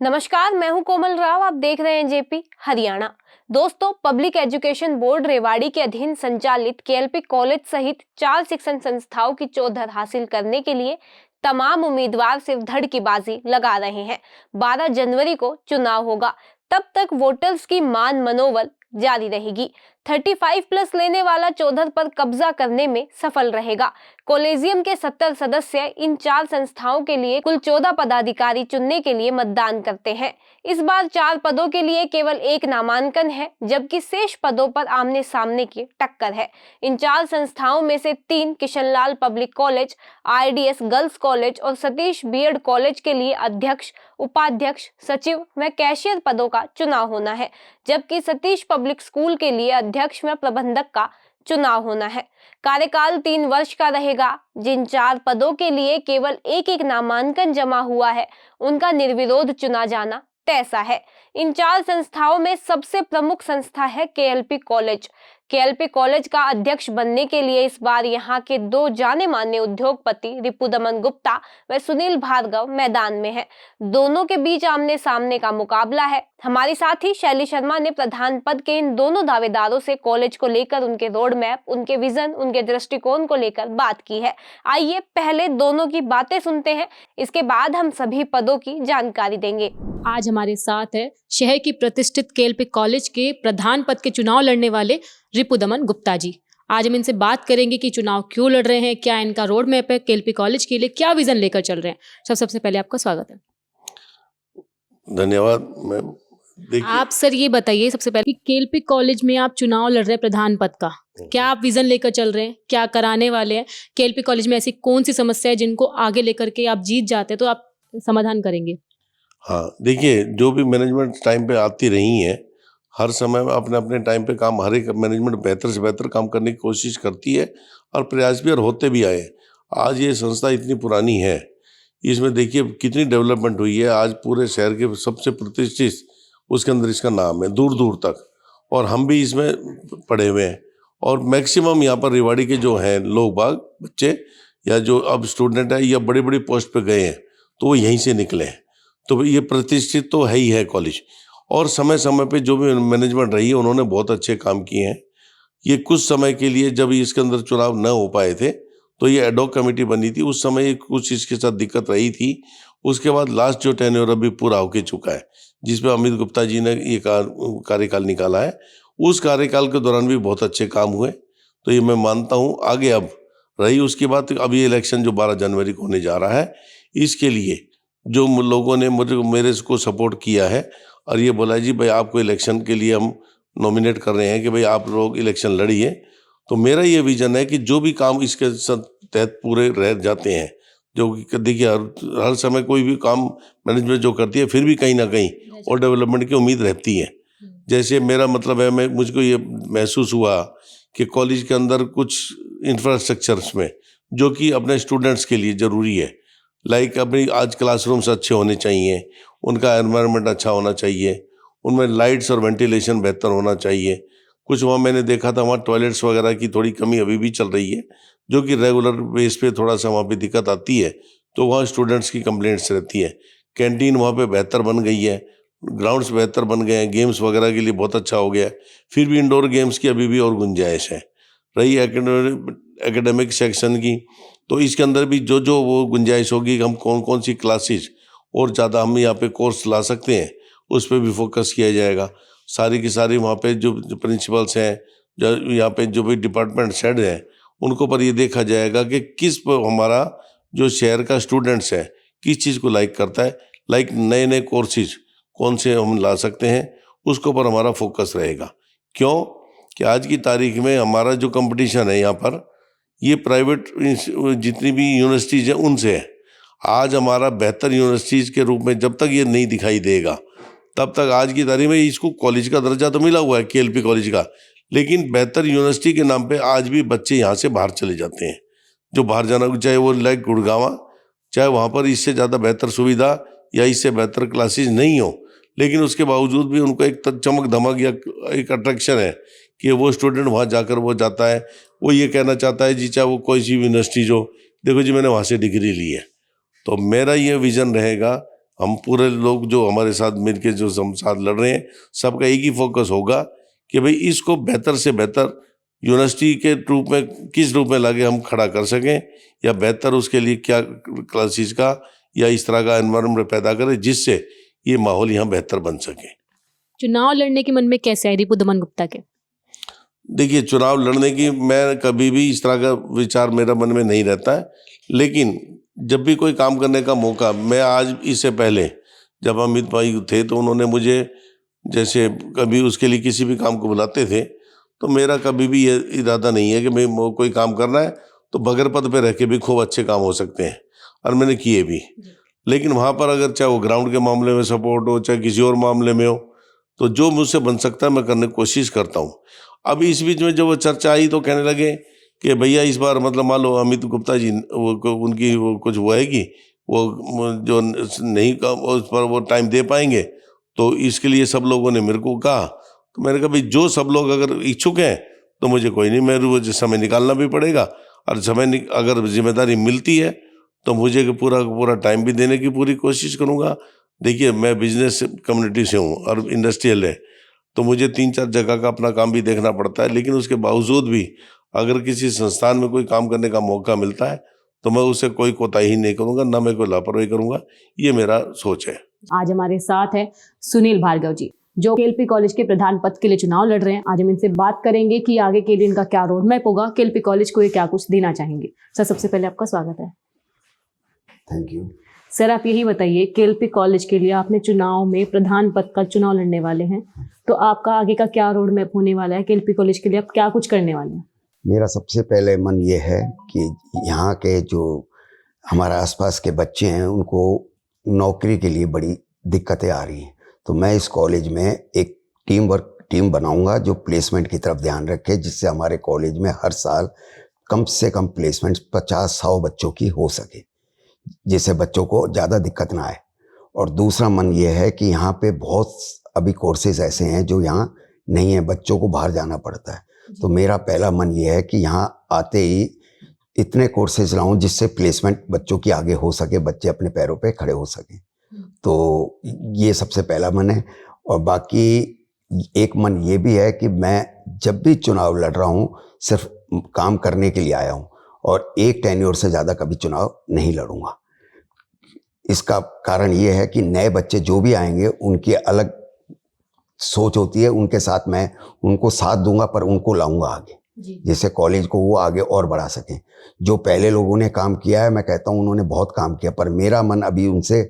नमस्कार, मैं हूं कोमल राव। आप देख रहे हैं जेपी हरियाणा। दोस्तों, पब्लिक एजुकेशन बोर्ड रेवाड़ी के अधीन संचालित केएलपी कॉलेज सहित 4 शिक्षण संस्थाओं की चौधर हासिल करने के लिए तमाम उम्मीदवार सिर्फ धड़ की बाजी लगा रहे हैं। 12 जनवरी को चुनाव होगा, तब तक वोटर्स की मान मनोबल जारी रहेगी। 35 प्लस लेने वाला चौधर पर कब्जा करने में सफल रहेगा। कॉलेजियम के 70 सदस्य इन 4 संस्थाओं के लिए कुल 14 पदाधिकारी चुनने के लिए मतदान करते हैं। इस बार 4 पदों के लिए केवल 1 नामांकन है, जबकि शेष पदों पर आमने सामने की टक्कर है। इन 4 संस्थाओं में से 3 Kishanlal public college, IDs girls college और सतीश बीएड कॉलेज के लिए अध्यक्ष, उपाध्यक्ष, सचिव व कैशियर पदों का चुनाव होना है, जबकि सतीश पब्लिक स्कूल के लिए अध्यक्ष व प्रबंधक का चुनाव होना है। कार्यकाल 3 वर्ष का रहेगा। जिन 4 पदों के लिए केवल एक नामांकन जमा हुआ है, उनका निर्विरोध चुना जाना तय है। इन 4 संस्थाओं में सबसे प्रमुख संस्था है केएलपी कॉलेज। केएलपी कॉलेज का अध्यक्ष बनने के लिए इस बार यहाँ के 2 जाने माने उद्योगपति रिपुदमन गुप्ता व सुनील भार्गव मैदान में हैं। दोनों के बीच आमने सामने का मुकाबला है। हमारे साथी शैली शर्मा ने प्रधान पद के इन दोनों दावेदारों से कॉलेज को लेकर उनके रोड मैप, उनके विजन, उनके दृष्टिकोण को लेकर बात की है। आइए पहले दोनों की बातें सुनते हैं, इसके बाद हम सभी पदों की जानकारी देंगे। आज हमारे साथ है शहर की प्रतिष्ठित केएलपी कॉलेज के प्रधान पद के चुनाव लड़ने वाले रिपुदमन गुप्ता जी। आज हम इनसे बात करेंगे कि चुनाव क्यों लड़ रहे हैं, क्या इनका रोड मैप है, केएलपी कॉलेज के लिए क्या विजन लेकर चल रहे हैं। सबसे पहले आपका स्वागत है। धन्यवाद मैम। आप सर ये बताइए सबसे पहले कि केएलपी कॉलेज में आप चुनाव लड़ रहे हैं प्रधान पद का, क्या आप विजन लेकर चल रहे हैं, क्या कराने वाले हैं? केएलपी कॉलेज में ऐसी कौन सी समस्या है जिनको आगे लेकर के आप जीत जाते तो आप समाधान करेंगे? हाँ, देखिए, जो भी मैनेजमेंट टाइम पे आती रही है, हर समय में अपने अपने टाइम पे काम, हर एक मैनेजमेंट बेहतर से बेहतर काम करने की कोशिश करती है और प्रयास भी और होते भी आए। आज ये संस्था इतनी पुरानी है, इसमें देखिए कितनी डेवलपमेंट हुई है। आज पूरे शहर के सबसे प्रतिष्ठित उसके अंदर इसका नाम है दूर दूर तक, और हम भी इसमें पढ़े हुए हैं। और मैक्सिमम यहाँ पर रेवाड़ी के जो हैं लोग बाग, बच्चे या जो अब स्टूडेंट है या बड़ी बड़ी पोस्ट पे गए हैं, तो वो यहीं से निकले हैं। तो ये प्रतिष्ठित तो है ही है कॉलेज। और समय समय पे जो भी मैनेजमेंट रही है, उन्होंने बहुत अच्छे काम किए हैं। ये कुछ समय के लिए जब इसके अंदर चुनाव न हो पाए थे, तो ये एडॉक कमेटी बनी थी। उस समय कुछ इसके साथ दिक्कत रही थी। उसके बाद लास्ट जो टेन्योर अभी पूरा होके चुका है, जिसमें अमित गुप्ता जी ने ये कार्यकाल निकाला है, उस कार्यकाल के दौरान भी बहुत अच्छे काम हुए। तो ये मैं मानता हूँ आगे अब रही। उसके बाद अब ये इलेक्शन जो 12 जनवरी को होने जा रहा है, इसके लिए जो लोगों ने मेरे को सपोर्ट किया है और ये बोला जी भाई आपको इलेक्शन के लिए हम नॉमिनेट कर रहे हैं कि भाई आप लोग इलेक्शन लड़िए, तो मेरा ये विजन है कि जो भी काम इसके तहत पूरे रह जाते हैं, जो देखिए हर समय कोई भी काम मैनेजमेंट जो करती है, फिर भी कहीं ना कहीं और डेवलपमेंट की उम्मीद रहती है। जैसे मेरा मतलब है, मुझको ये महसूस हुआ कि कॉलेज के अंदर कुछ इंफ्रास्ट्रक्चर्स में जो कि अपने स्टूडेंट्स के लिए ज़रूरी है, लाइक अपनी आज क्लासरूम्स अच्छे होने चाहिए, उनका एनवायरनमेंट अच्छा होना चाहिए, उनमें लाइट्स और वेंटिलेशन बेहतर होना चाहिए। कुछ वहाँ मैंने देखा था, वहाँ टॉयलेट्स वगैरह की थोड़ी कमी अभी भी चल रही है, जो कि रेगुलर बेस पे थोड़ा सा वहाँ पे दिक्कत आती है, तो वहाँ स्टूडेंट्स की कंप्लेंट्स रहती है। कैंटीन वहाँ पे बेहतर बन गई है, ग्राउंड्स बेहतर बन गए हैं, गेम्स वगैरह के लिए बहुत अच्छा हो गया है। फिर भी इंडोर गेम्स की अभी भी और गुंजाइश है रही एकेडमिक सेक्शन की, तो इसके अंदर भी जो वो गुंजाइश होगी, हम कौन कौन सी क्लासेस और ज़्यादा हम यहाँ पे कोर्स ला सकते हैं, उस पर भी फोकस किया जाएगा। सारी की सारी वहाँ पे जो प्रिंसिपल्स हैं, जो यहाँ पे जो भी डिपार्टमेंट हेड हैं, उनको पर ये देखा जाएगा कि किस पर हमारा जो शहर का स्टूडेंट्स है किस चीज़ को लाइक करता है, लाइक नए नए कोर्सेज कौन से हम ला सकते हैं, उसके ऊपर हमारा फोकस रहेगा। क्यों कि आज की तारीख में हमारा जो कंपटीशन है यहाँ पर, ये प्राइवेट जितनी भी यूनिवर्सिटीज़ हैं उनसे है। आज हमारा बेहतर यूनिवर्सिटीज़ के रूप में जब तक ये नहीं दिखाई देगा, तब तक आज की तारीख में इसको कॉलेज का दर्जा तो मिला हुआ है केएलपी कॉलेज का, लेकिन बेहतर यूनिवर्सिटी के नाम पे आज भी बच्चे यहाँ से बाहर चले जाते हैं। जो बाहर जाना, चाहे वो लाइक गुड़गांव, चाहे वहाँ पर इससे ज़्यादा बेहतर सुविधा या इससे बेहतर क्लासेज नहीं हो, लेकिन उसके बावजूद भी उनको एक चमक धमक या एक अट्रैक्शन है कि वो स्टूडेंट वहाँ जाकर वो जाता है, वो ये कहना चाहता है जी, चाहे वो कोई सी यूनिवर्सिटी जो, देखो जी मैंने वहाँ से डिग्री ली है। तो मेरा ये विजन रहेगा, हम पूरे लोग जो हमारे साथ मिलके जो हम साथ लड़ रहे हैं, सबका एक ही फोकस होगा कि भाई इसको बेहतर से बेहतर यूनिवर्सिटी के रूप में किस रूप में लाके हम खड़ा कर सकें, या बेहतर उसके लिए क्या क्लासेस का या इस तरह का एनवायरनमेंट पैदा करें जिससे ये माहौल यहाँ बेहतर बन सके। चुनाव लड़ने के मन में कैसे आई रिपुदमन गुप्ता के? देखिए चुनाव लड़ने की मैं कभी भी इस तरह का विचार मेरा मन में नहीं रहता है, लेकिन जब भी कोई काम करने का मौका, मैं आज इससे पहले जब अमित भाई थे तो उन्होंने मुझे जैसे कभी उसके लिए किसी भी काम को बुलाते थे, तो मेरा कभी भी ये इरादा नहीं है कि मैं कोई काम करना है तो बगैर पद पे रह के भी खूब अच्छे काम हो सकते हैं, और मैंने किए भी। लेकिन वहाँ पर अगर चाहे वो ग्राउंड के मामले में सपोर्ट हो, चाहे किसी और मामले में हो, तो जो मुझसे बन सकता है मैं करने की कोशिश करता हूँ। अभी इस बीच में जब वो चर्चा आई तो कहने लगे कि भैया इस बार मतलब मान लो अमित गुप्ता जी उनकी वो कुछ वो है कि वो जो नहीं उस पर वो टाइम दे पाएंगे, तो इसके लिए सब लोगों ने मेरे को कहा। तो मैंने कहा भाई जो सब लोग अगर इच्छुक हैं तो मुझे कोई नहीं, मेरे वो समय निकालना भी पड़ेगा, और समय अगर जिम्मेदारी मिलती है तो मुझे पूरा टाइम भी देने की पूरी कोशिश करूँगा। देखिए मैं बिजनेस कम्युनिटी से हूँ और इंडस्ट्रियल है, तो मुझे 3-4 जगह का अपना काम भी देखना पड़ता है, लेकिन उसके बावजूद भी अगर किसी संस्थान में कोई काम करने का मौका मिलता है तो मैं उसे कोई कोताही नहीं करूँगा, ना मैं कोई लापरवाही करूँगा, ये मेरा सोच है। आज हमारे साथ है सुनील भार्गव जी, जो केएलपी कॉलेज के प्रधान पद के लिए चुनाव लड़ रहे हैं। आज हम इनसे बात करेंगे कि आगे के लिए इनका क्या रोड मैप होगा, केएलपी कॉलेज को ये क्या कुछ देना चाहेंगे। सर सबसे पहले आपका स्वागत है। Thank you. सर आप यही बताइए, केएलपी कॉलेज के लिए आपने चुनाव में प्रधान पद का चुनाव लड़ने वाले हैं, तो आपका आगे का क्या रोड मैप होने वाला है? केएलपी कॉलेज के लिए आप क्या कुछ करने वाले हैं? मेरा सबसे पहले मन ये है कि यहाँ के जो हमारे आसपास के बच्चे हैं उनको नौकरी के लिए बड़ी दिक्कतें आ रही हैं, तो मैं इस कॉलेज में एक टीम बनाऊंगा जो प्लेसमेंट की तरफ ध्यान रखे, जिससे हमारे कॉलेज में हर साल कम से कम प्लेसमेंट 50-100 बच्चों की हो सके, जिससे बच्चों को ज़्यादा दिक्कत ना आए। और दूसरा मन ये है कि यहाँ पे बहुत अभी कोर्सेज ऐसे हैं जो यहाँ नहीं है, बच्चों को बाहर जाना पड़ता है, तो मेरा पहला मन ये है कि यहाँ आते ही इतने कोर्सेज लाऊं जिससे प्लेसमेंट बच्चों की आगे हो सके, बच्चे अपने पैरों पे खड़े हो सकें। तो ये सबसे पहला मन है। और बाकी एक मन ये भी है कि मैं जब भी चुनाव लड़ रहा हूँ सिर्फ काम करने के लिए आया हूँ, और एक टेन्योर से ज़्यादा कभी चुनाव नहीं लड़ूंगा। इसका कारण ये है कि नए बच्चे जो भी आएंगे उनकी अलग सोच होती है, उनके साथ मैं उनको साथ दूंगा, पर उनको लाऊंगा आगे, जिससे कॉलेज को वो आगे और बढ़ा सकें। जो पहले लोगों ने काम किया है, मैं कहता हूँ उन्होंने बहुत काम किया, पर मेरा मन अभी उनसे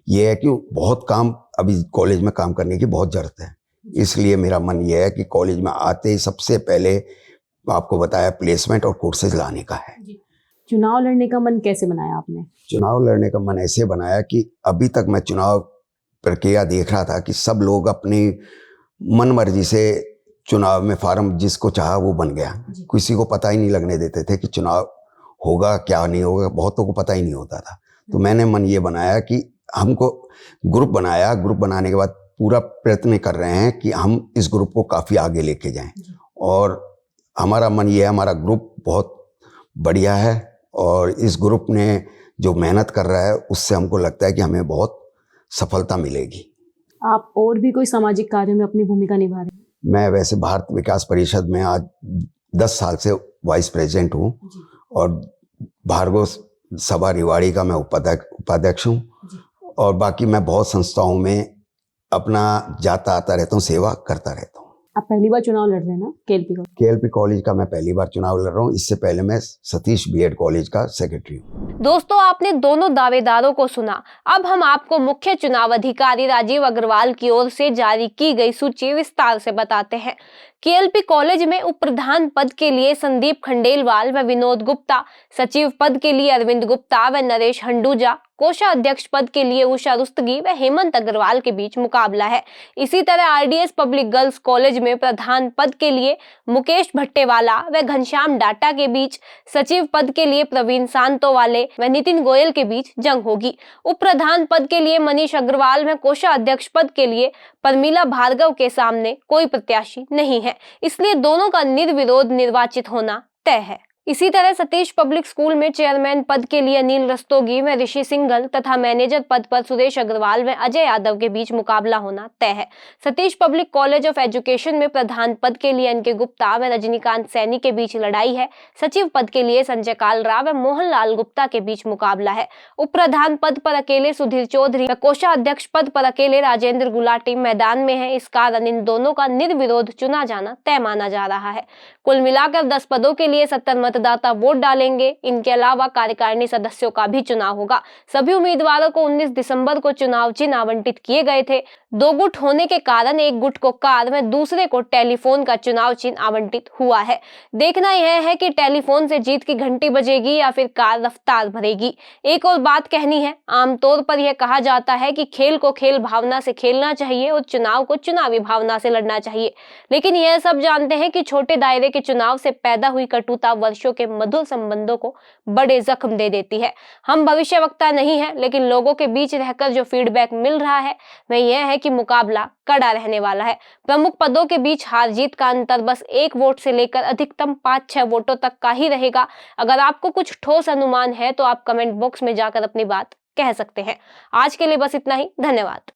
ये है कि बहुत काम अभी कॉलेज में काम करने की बहुत ज़रूरत है। इसलिए मेरा मन ये है कि कॉलेज में आते ही सबसे पहले आपको बताया प्लेसमेंट और कोर्सेज लाने का है। चुनाव लड़ने का मन कैसे बनाया आपने? चुनाव लड़ने का मन ऐसे बनाया कि अभी तक मैं चुनाव प्रक्रिया देख रहा था कि सब लोग अपनी मन मर्जी से चुनाव में फार्म जिसको चाहा वो बन गया, किसी को पता ही नहीं लगने देते थे कि चुनाव होगा क्या नहीं होगा, बहुतों को पता ही नहीं होता था। तो मैंने मन ये बनाया कि हमको ग्रुप बनाया, ग्रुप बनाने के बाद पूरा प्रयत्न कर रहे हैं कि हम इस ग्रुप को काफ़ी आगे लेके जाएं, और हमारा मन ये है, हमारा ग्रुप बहुत बढ़िया है और इस ग्रुप ने जो मेहनत कर रहा है उससे हमको लगता है कि हमें बहुत सफलता मिलेगी। आप और भी कोई सामाजिक कार्य में अपनी भूमिका निभा रहे हैं? मैं वैसे भारत विकास परिषद में आज 10 साल से वाइस प्रेसिडेंट हूँ, और भार्गव सभा रेवाड़ी का मैं उपाध्यक्ष हूँ, और बाकी मैं बहुत संस्थाओं में अपना जाता आता रहता हूँ, सेवा करता रहता हूँ। आप पहली बार चुनाव लड़ रहे हैं ना केएलपी कॉलेज का? मैं पहली बार चुनाव लड़ रहा हूँ। इससे पहले मैं सतीश बीएड कॉलेज का सेक्रेटरी हूँ। दोस्तों आपने दोनों दावेदारों को सुना। अब हम आपको मुख्य चुनाव अधिकारी राजीव अग्रवाल की ओर से जारी की गई सूची विस्तार से बताते हैं। केएलपी कॉलेज में उप प्रधान पद के लिए संदीप खंडेलवाल व विनोद गुप्ता, सचिव पद के लिए अरविंद गुप्ता व नरेश हंडूजा, कोषाध्यक्ष पद के लिए उषा रुस्तगी व हेमंत अग्रवाल के बीच मुकाबला है। इसी तरह आरडीएस पब्लिक गर्ल्स कॉलेज में प्रधान पद के लिए मुकेश भट्टेवाला व घनश्याम डाटा के बीच, सचिव पद के लिए प्रवीण सांतोवाले व नितिन गोयल के बीच जंग होगी। उप प्रधान पद के लिए मनीष अग्रवाल व कोषाध्यक्ष पद के लिए परमीला भार्गव के सामने कोई प्रत्याशी नहीं है, इसलिए दोनों का निर्विरोध निर्वाचित होना तय है। इसी तरह सतीश पब्लिक स्कूल में चेयरमैन पद के लिए अनिल रस्तोगी व ऋषि सिंघल तथा मैनेजर पद पर सुरेश अग्रवाल व अजय यादव के बीच मुकाबला होना तय है। Satish public college of education में प्रधान पद के लिए एनके गुप्ता व रजनीकांत सैनी के बीच लड़ाई है। सचिव पद के लिए संजय कालरा व मोहन लाल गुप्ता के बीच मुकाबला है। उप प्रधान पद पर अकेले सुधीर चौधरी व कोषाध्यक्ष पद पर अकेले राजेंद्र गुलाटी मैदान में है। इस कारण इन दोनों का निर्विरोध चुना जाना तय माना जा रहा है। कुल मिलाकर 10 पदों के लिए 70 मतदाता वोट डालेंगे। इनके अलावा कार्यकारिणी सदस्यों का भी चुनाव होगा। सभी उम्मीदवारों को 19 दिसंबर को चुनाव चिन्ह आवंटित किए गए थे। 2 गुट होने के कारण एक गुट को कार व दूसरे को टेलीफोन का चुनाव चिन्ह आवंटित हुआ है। देखना यह है कि टेलीफोन से जीत की घंटी बजेगी या फिर कार रफ्तार भरेगी। एक और बात कहनी है, आमतौर पर यह कहा जाता है कि खेल को खेल भावना से खेलना चाहिए और चुनाव को चुनावी भावना से लड़ना चाहिए, लेकिन यह सब जानते हैं कि छोटे दायरे के चुनाव से पैदा हुई कटुता वर्षों के मधुर संबंधों को बड़े जख्म दे देती है। हम भविष्यवक्ता नहीं है, लेकिन लोगों के बीच रहकर जो फीडबैक मिल रहा है वह यह है कि मुकाबला कड़ा रहने वाला है। प्रमुख पदों के बीच हार जीत का अंतर बस 1 वोट से लेकर अधिकतम 5-6 वोटों तक का ही रहेगा। अगर आपको कुछ ठोस अनुमान है तो आप कमेंट बॉक्स में जाकर अपनी बात कह सकते हैं। आज के लिए बस इतना ही। धन्यवाद।